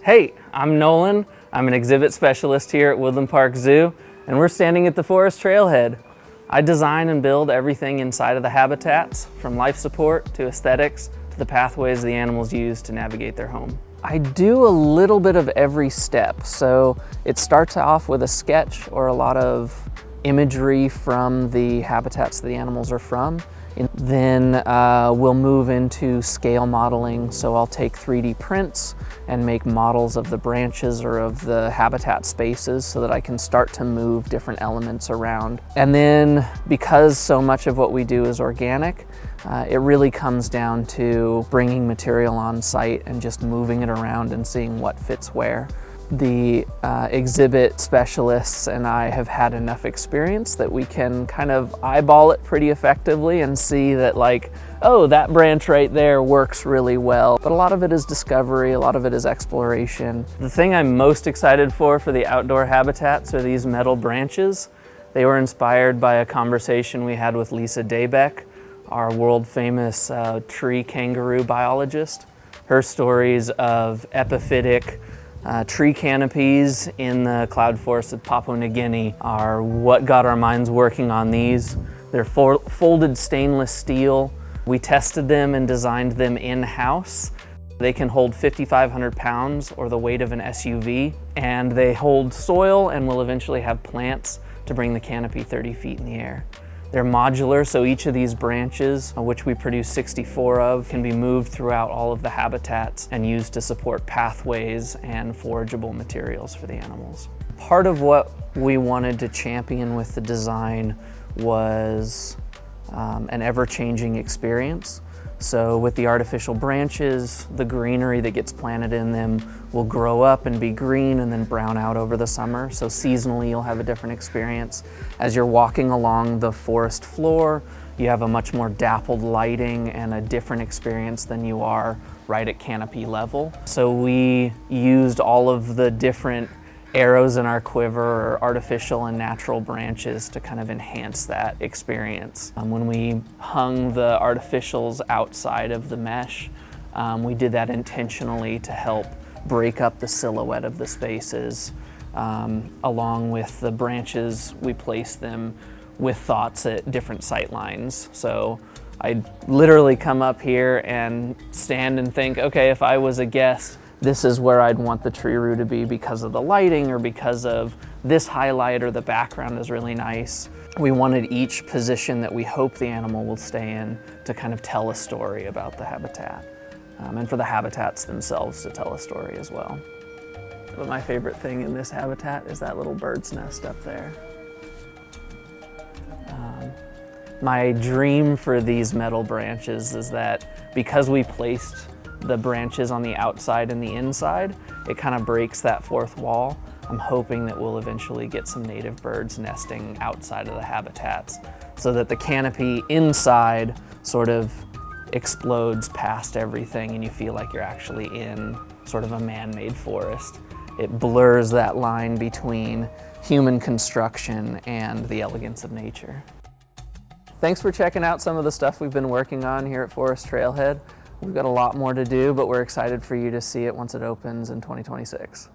Hey, I'm Nolan. I'm an exhibit specialist here at Woodland Park Zoo, and we're standing at the Forest Trailhead. I design and build everything inside of the habitats, from life support to aesthetics to the pathways the animals use to navigate their home. I do a little bit of every step. So it starts off with a sketch or a lot of imagery from the habitats the animals are from. And then we'll move into scale modeling. So I'll take 3D prints and make models of the branches or of the habitat spaces so that I can start to move different elements around. And then because so much of what we do is organic, it really comes down to bringing material on site and just moving it around and seeing what fits where. The exhibit specialists and I have had enough experience that we can kind of eyeball it pretty effectively and see that, like, oh, that branch right there works really well. But a lot of it is discovery, a lot of it is exploration. The thing I'm most excited for the outdoor habitats are these metal branches. They were inspired by a conversation we had with Lisa Daybeck, our world famous tree kangaroo biologist. Her stories of epiphytic tree canopies in the cloud forests of Papua New Guinea are what got our minds working on these. They're folded stainless steel. We tested them and designed them in-house. They can hold 5,500 pounds or the weight of an SUV, and they hold soil and will eventually have plants to bring the canopy 30 feet in the air. They're modular, so each of these branches, which we produce 64 of, can be moved throughout all of the habitats and used to support pathways and forageable materials for the animals. Part of what we wanted to champion with the design was an ever-changing experience. So with the artificial branches, the greenery that gets planted in them will grow up and be green and then brown out over the summer. So seasonally, you'll have a different experience. As you're walking along the forest floor, you have a much more dappled lighting and a different experience than you are right at canopy level. So we used all of the different arrows in our quiver, or artificial and natural branches, to kind of enhance that experience. When we hung the artificials outside of the mesh, we did that intentionally to help break up the silhouette of the spaces. Along with the branches, we placed them with thoughts at different sight lines. So I'd literally come up here and stand and think, okay, if I was a guest, this is where I'd want the tree root to be because of the lighting or because of this highlight, or the background is really nice. We wanted each position that we hope the animal will stay in to kind of tell a story about the habitat, and for the habitats themselves to tell a story as well. But my favorite thing in this habitat is that little bird's nest up there. My dream for these metal branches is that because we placed the branches on the outside and the inside, it kind of breaks that fourth wall. I'm hoping that we'll eventually get some native birds nesting outside of the habitats so that the canopy inside sort of explodes past everything and you feel like you're actually in sort of a man-made forest. It blurs that line between human construction and the elegance of nature. Thanks for checking out some of the stuff we've been working on here at Forest Trailhead. We've got a lot more to do, but we're excited for you to see it once it opens in 2026.